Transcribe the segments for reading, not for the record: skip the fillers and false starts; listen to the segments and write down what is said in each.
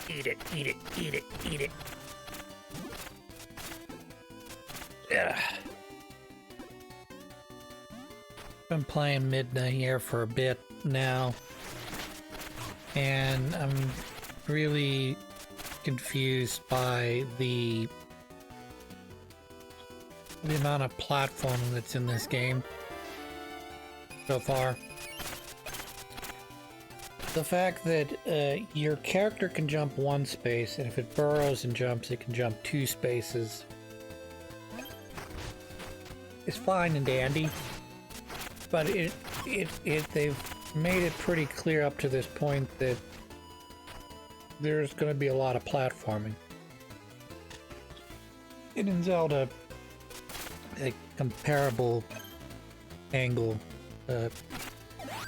Eat it, eat it, eat it, eat it. Yeah. Been playing Midnight here for a bit now, and I'm really confused by the amount of platforming that's in this game so far. The fact that your character can jump one space, and if it burrows and jumps, it can jump 2 spaces. It's fine and dandy, but they've made it pretty clear up to this point that there's going to be a lot of platforming. And in Zelda, a comparable angle,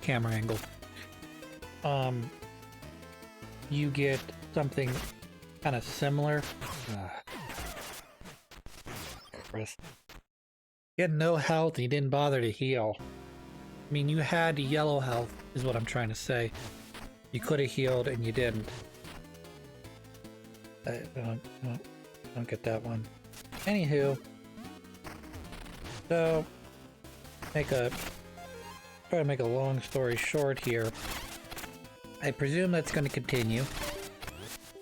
camera angle, you get something kind of similar. Chris. You had no health and you didn't bother to heal. I mean, you had yellow health, is what I'm trying to say. You could have healed and you didn't. I don't get that one. Anywho, so try to make a long story short here. I presume that's going to continue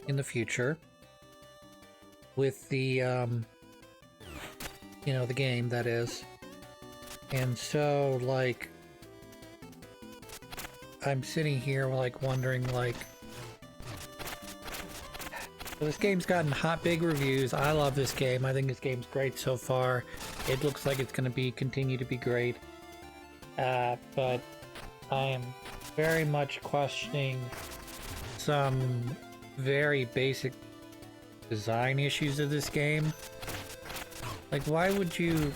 in the future with the you know, the game, that is. And so, like, I'm sitting here, like, wondering, like, so this game's gotten big reviews. I love this game. I think this game's great so far. It looks like it's going to continue to be great. But I am very much questioning some very basic design issues of this game. Like, why would you,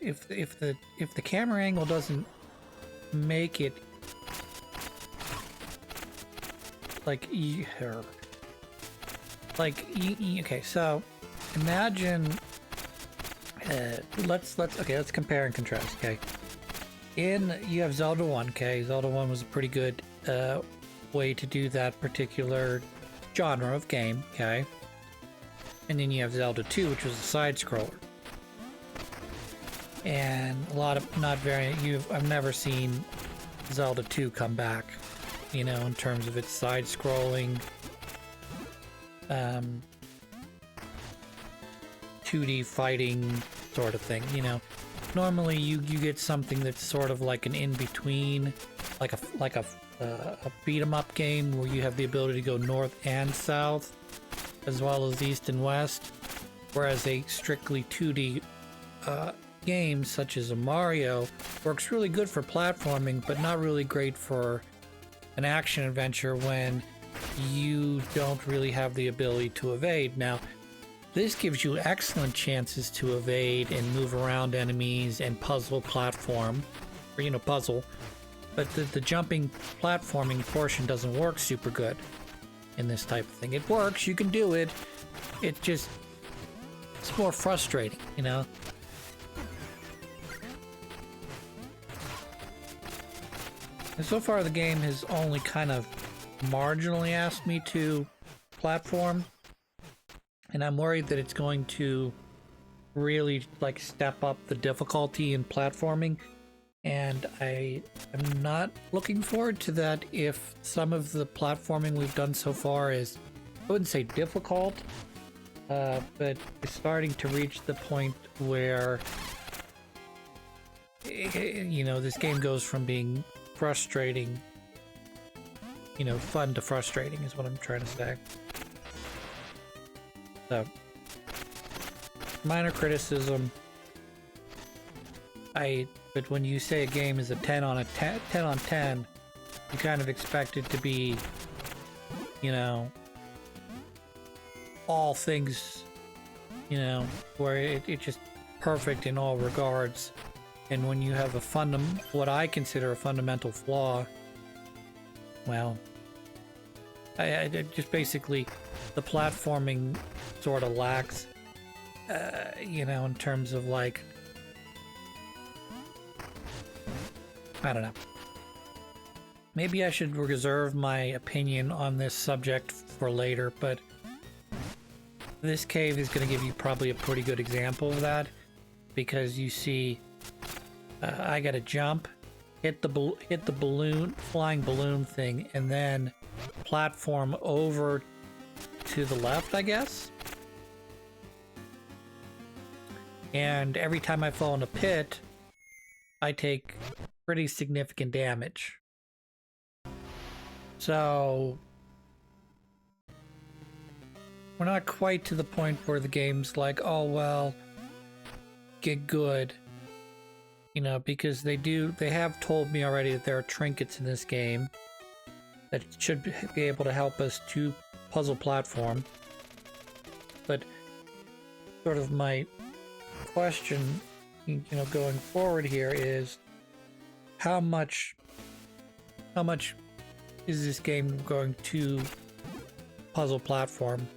if the camera angle doesn't make it like okay, so imagine let's compare and contrast. Okay, you have Zelda 1. Okay, Zelda 1 was a pretty good way to do that particular genre of game. Okay, and then you have Zelda 2, which was a side scroller, and a lot of I've never seen Zelda 2 come back, you know, in terms of its side scrolling 2D fighting sort of thing. You know, normally you get something that's sort of like an in-between, like a beat 'em up game where you have the ability to go north and south as well as east and west, whereas a strictly 2D game such as a Mario works really good for platforming, but not really great for an action adventure when you don't really have the ability to evade. Now, this gives you excellent chances to evade and move around enemies and platform, or, you know, puzzle, but the jumping platforming portion doesn't work super good in this type of thing. It works, you can do it, it's more frustrating, you know? And so far the game has only kind of marginally asked me to platform, and I'm worried that it's going to really, like, step up the difficulty in platforming, and I am not looking forward to that if some of the platforming we've done so far is, I wouldn't say difficult, but it's starting to reach the point where, you know, this game goes from being frustrating, you know, fun to frustrating is what I'm trying to say. So, minor criticism. But when you say a game is a 10 on 10, you kind of expect it to be, you know, all things, you know, where it's just perfect in all regards. And when you have what I consider a fundamental flaw, well, I just basically, the platforming sort of lacks, you know, in terms of, like, I don't know. maybe I should reserve my opinion on this subject for later, but this cave is going to give you probably a pretty good example of that, because you see I got to jump, hit the balloon, flying balloon thing, and then platform over to the left, I guess. And every time I fall in a pit, I take pretty significant damage. So we're not quite to the point where the game's like, oh well, get good. You know, because they have told me already that there are trinkets in this game that should be able to help us to puzzle platform. But sort of my question, you know, going forward here is how much is this game going to puzzle platform,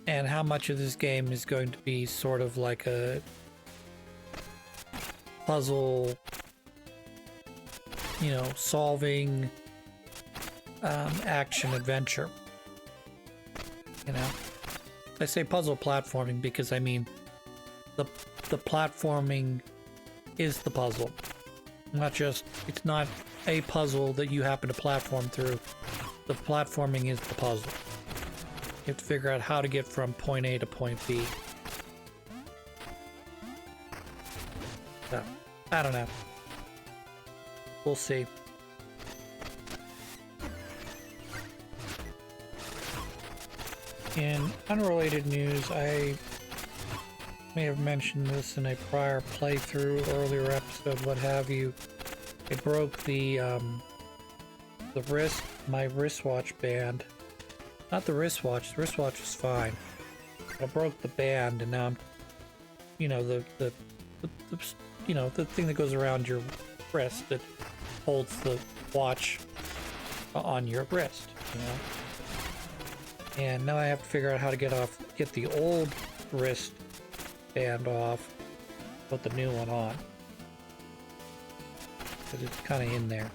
and how much of this game is going to be sort of like a puzzle, you know, solving action adventure. You know, I say puzzle platforming because I mean the platforming is the puzzle, not just, it's not a puzzle that you happen to platform through. The platforming is the puzzle. You have to figure out how to get from point A to point B. So, I don't know. We'll see. In unrelated news, I may have mentioned this in a prior playthrough, earlier episode, what have you. I broke my wristwatch band. Not the wristwatch. The wristwatch was fine. I broke the band, and now I'm, you know, the you know, the thing that goes around your wrist that holds the watch on your wrist, you know. And now I have to figure out how to get the old wrist band off, put the new one on, because it's kind of in there,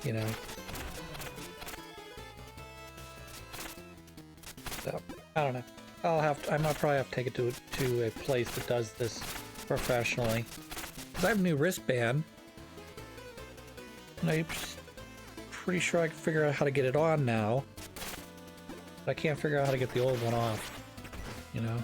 you know. So I don't know. I might probably have to take it to a place that does this professionally. Because I have a new wristband, and I'm pretty sure I can figure out how to get it on now. But I can't figure out how to get the old one off, you know.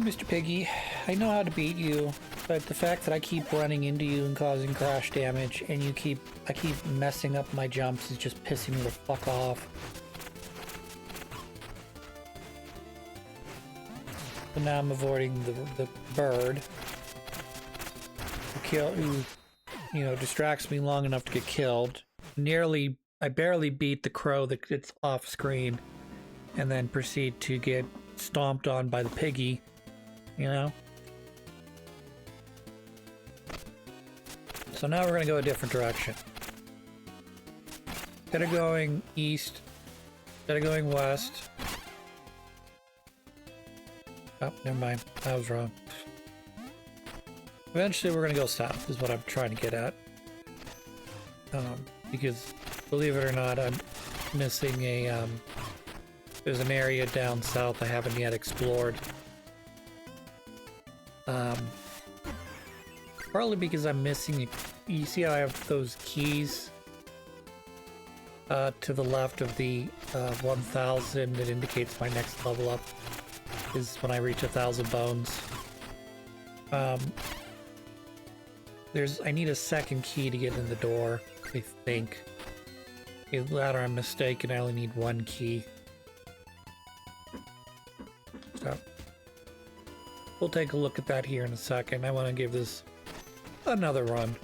Mr. Piggy, I know how to beat you, but the fact that I keep running into you and causing crash damage, and I keep messing up my jumps is just pissing me the fuck off. So now I'm avoiding the bird who, you know, distracts me long enough to get killed. I barely beat the crow that gets off screen, and then proceed to get stomped on by the piggy, you know? So now we're gonna go a different direction. Instead of going east, instead of going west. Oh, never mind. I was wrong. Eventually we're gonna go south, is what I'm trying to get at. Because, believe it or not, I'm missing a, there's an area down south I haven't yet explored. Partly because I'm missing, you see how I have those keys to the left of the 1000 that indicates my next level up is when I reach 1000 bones. I need a second key to get in the door, I think. Either that or I'm mistaken, I only need one key. So, we'll take a look at that here in a second. I want to give this another run.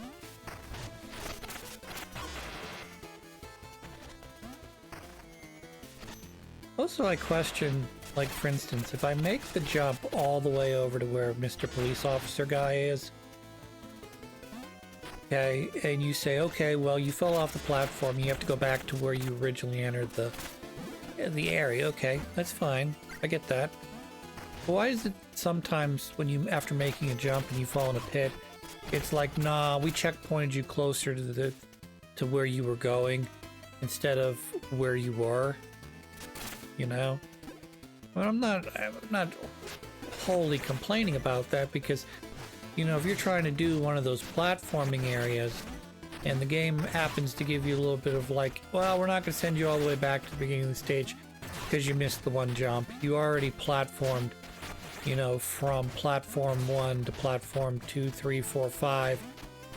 Also, I question, Like, for instance, if I make the jump all the way over to where Mr. Police Officer guy is, okay, and you say, okay, well, you fell off the platform, you have to go back to where you originally entered the area. Okay, that's fine. I get that. But why is it sometimes when you, after making a jump and you fall in a pit, it's like, nah, we checkpointed you closer to where you were going instead of where you were, you know? Well, I'm not wholly complaining about that because, you know, if you're trying to do one of those platforming areas and the game happens to give you a little bit of like, well, we're not going to send you all the way back to the beginning of the stage because you missed the one jump. You already platformed, you know, from platform 1 to platform 2, 3, 4, 5.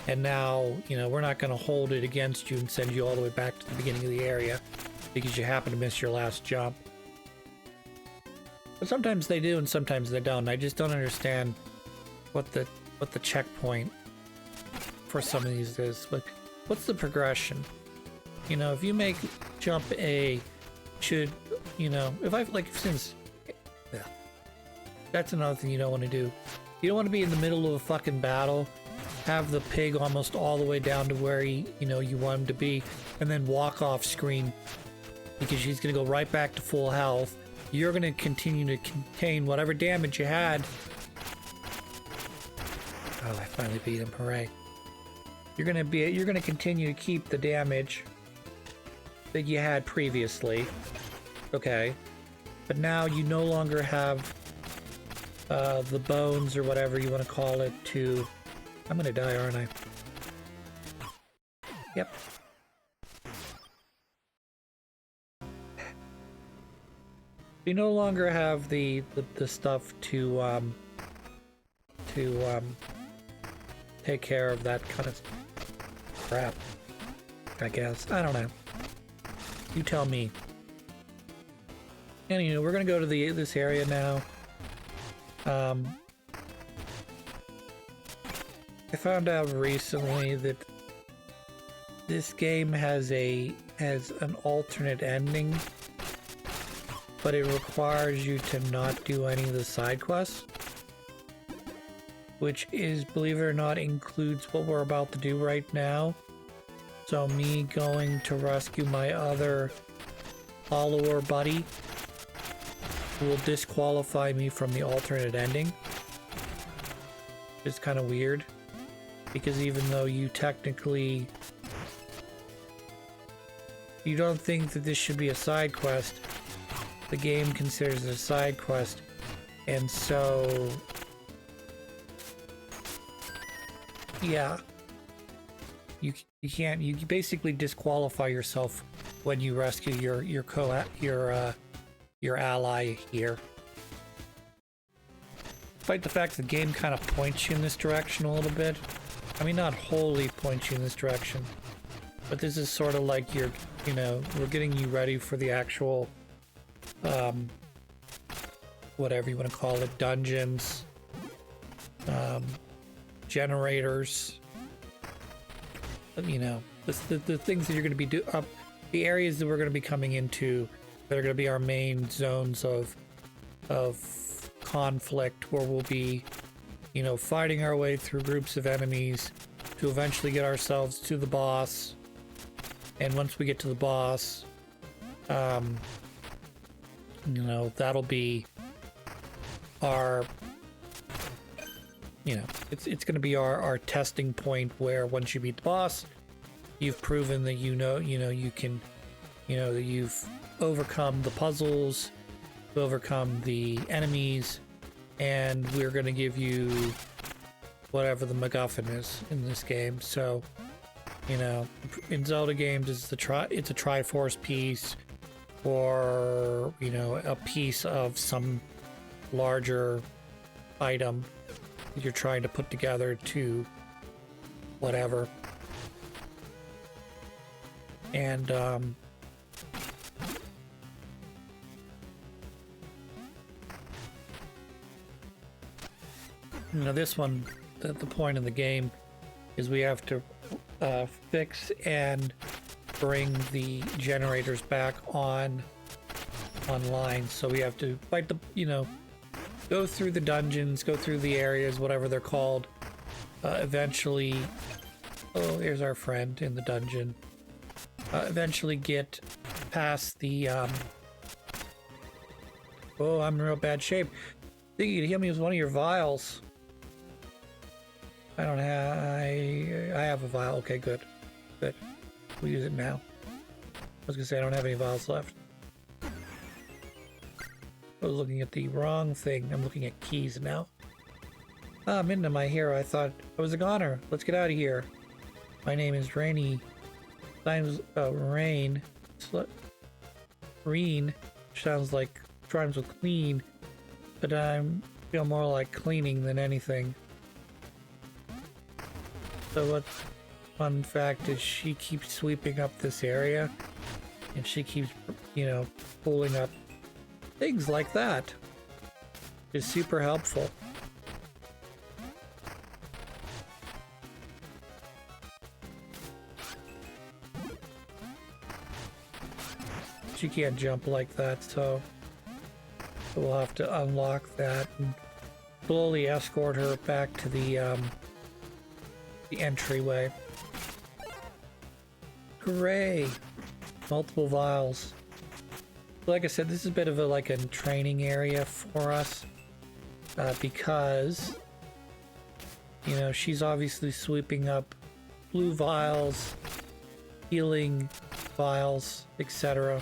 And now, you know, we're not going to hold it against you and send you all the way back to the beginning of the area because you happen to miss your last jump. But sometimes they do and sometimes they don't. I just don't understand what the checkpoint for some of these is. Like, what's the progression? You know, if you make jump A, should, you know, if I've, like, since, yeah, that's another thing you don't want to do. You don't want to be in the middle of a fucking battle, have the pig almost all the way down to where he, you know, you want him to be, and then walk off screen because he's going to go right back to full health. You're going to continue to contain whatever damage you had. Oh, I finally beat him. Hooray. You're going to continue to keep the damage that you had previously. Okay. But now you no longer have the bones or whatever you want to call it to... I'm going to die, aren't I? Yep. You no longer have the stuff to take care of that kind of crap, I guess. I don't know. You tell me. Anyway, we're gonna go to this area now. I found out recently that this game has an alternate ending, but it requires you to not do any of the side quests, which is, believe it or not, includes what we're about to do right now. So me going to rescue my other follower buddy will disqualify me from the alternate ending. It's kind of weird, because even though you technically... you don't think that this should be a side quest, the game considers it a side quest, and so... yeah. You can't, you basically disqualify yourself when you rescue your ally here. Despite the fact the game kind of points you in this direction a little bit. I mean, not wholly points you in this direction, but this is sort of like you're, you know, we're getting you ready for the actual, whatever you want to call it, dungeons, generators, you know, the things that you're going to be the areas that we're going to be coming into that are going to be our main zones of conflict, where we'll be, you know, fighting our way through groups of enemies to eventually get ourselves to the boss. And once we get to the boss, you know, that'll be our, you know, it's going to be our testing point, where once you beat the boss, you've proven that you know you can, you know, that you've overcome the puzzles, overcome the enemies, and we're going to give you whatever the MacGuffin is in this game. So, you know, in Zelda games, it's a Triforce piece, or, you know, a piece of some larger item that you're trying to put together to whatever. And you know, this one, the point of the game is we have to fix and bring the generators back on online, so we have to fight the, you know, go through the dungeons, go through the areas, whatever they're called. Eventually, oh, here's our friend in the dungeon. Eventually get past the, oh, I'm in real bad shape. I think you could heal me with one of your vials. I don't have, I have a vial. Okay, good. Good. We'll use it now. I was gonna say I don't have any vials left. I was looking at the wrong thing. I'm looking at keys now. Ah, I'm into my hero. I thought I was a goner. Let's get out of here. My name is Rainy. Rhymes, Rain. Reen, which sounds like rhymes with clean, but I feel more like cleaning than anything. So what fun fact is she keeps sweeping up this area, and she keeps, you know, pulling up things like that. It's super helpful. She can't jump like that, so we'll have to unlock that and slowly escort her back to the entryway. Hooray! Multiple vials. Like I said, this is a bit of a like a training area for us because, you know, she's obviously sweeping up blue vials, healing vials, etc.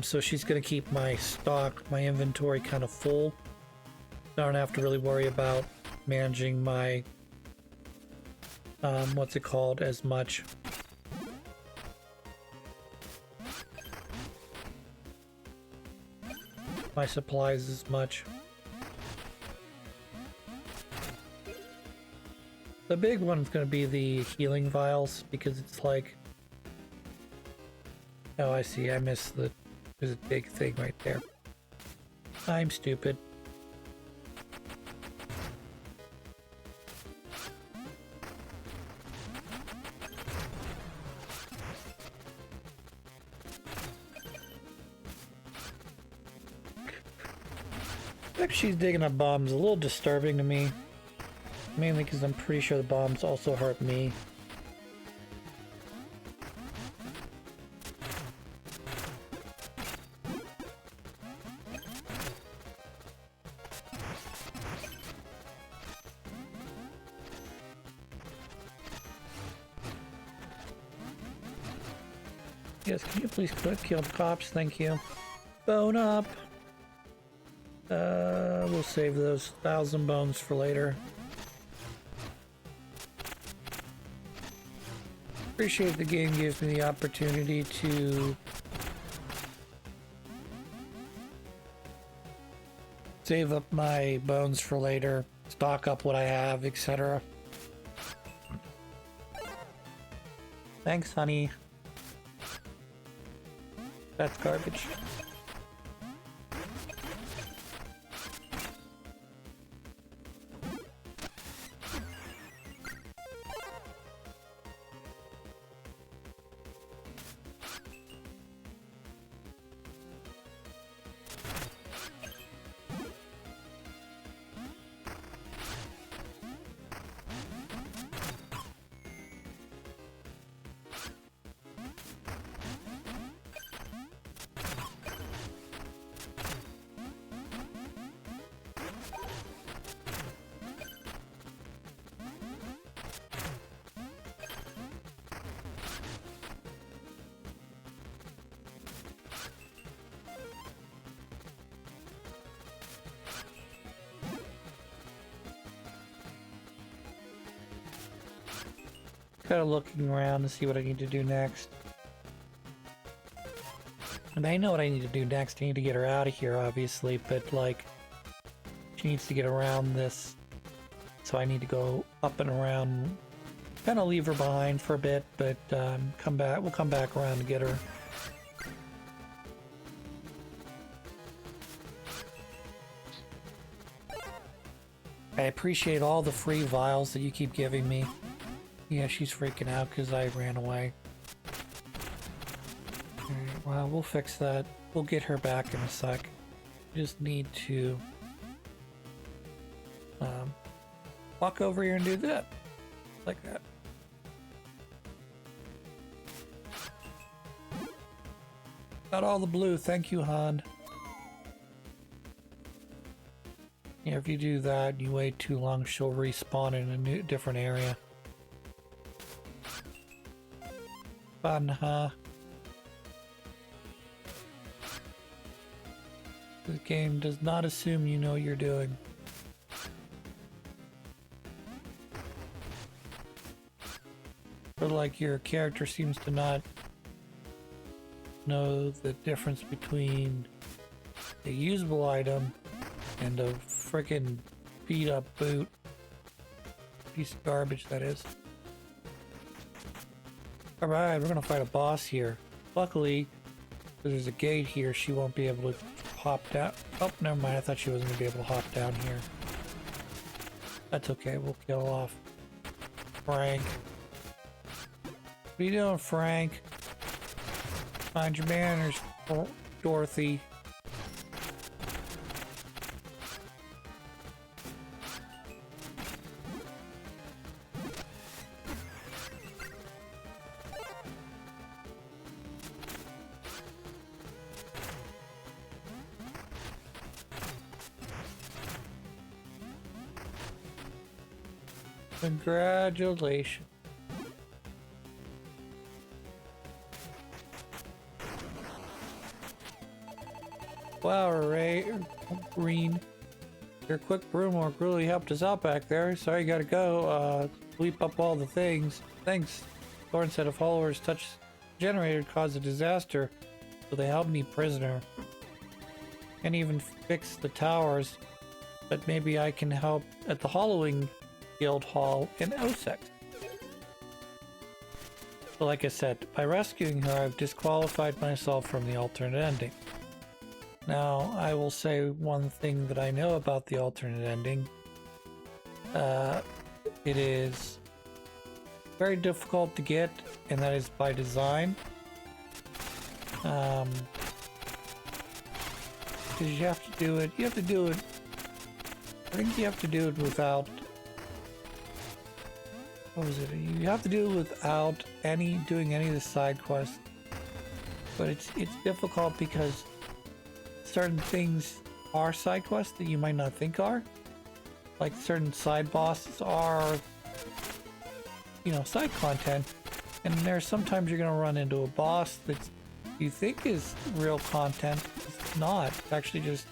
So she's going to keep my stock, my inventory kind of full. I don't have to really worry about managing my, what's it called, as much. My supplies as much. The big one's going to be the healing vials, because it's like, oh, I see, I missed the, there's a big thing right there. I'm stupid. The fact she's digging up bombs is a little disturbing to me. Mainly because I'm pretty sure the bombs also hurt me. Yes, can you please kill the cops? Thank you. Bone up! We'll save those 1,000 bones for later. Appreciate the game gives me the opportunity to save up my bones for later, stock up what I have, etc. Thanks, honey. That's garbage. Kind of looking around to see what I need to do next. And I know what I need to do next. I need to get her out of here, obviously, but like, she needs to get around this. So I need to go up and around, kind of leave her behind for a bit, but come back. We'll come back around to get her. I appreciate all the free vials that you keep giving me. Yeah, she's freaking out because I ran away. Alright, well, we'll fix that. We'll get her back in a sec. Just need to walk over here and do that. Like that. Got all the blue. Thank you, Han. Yeah, if you do that, you wait too long, she'll respawn in a different area. Fun, huh? This game does not assume you know what you're doing. But like your character seems to not know the difference between a usable item and a frickin' beat up boot. Piece of garbage, that is. Alright, we're gonna fight a boss here. Luckily, there's a gate here, she won't be able to hop down. Oh, never mind, I thought she wasn't gonna be able to hop down here. That's okay, we'll kill off Frank. What are you doing, Frank? Mind your manners, Dorothy. Congratulations. Wow, Ray, Green. Your quick broom work really helped us out back there. Sorry you gotta go. Sweep up all the things. Thanks. Thorn said if followers touch the generator caused a disaster, so they held me prisoner. Can't even fix the towers, but maybe I can help at the Hollowing Guild Hall in Osek. But like I said, by rescuing her, I've disqualified myself from the alternate ending. Now, I will say one thing that I know about the alternate ending. It is very difficult to get, and that is by design. Because you have to do it, I think you have to do it without, what was it? You have to do it without doing any of the side quests. But it's difficult because certain things are side quests that you might not think are. Like certain side bosses are, side content. And there's sometimes you're gonna run into a boss that you think is real content. It's not. It's actually just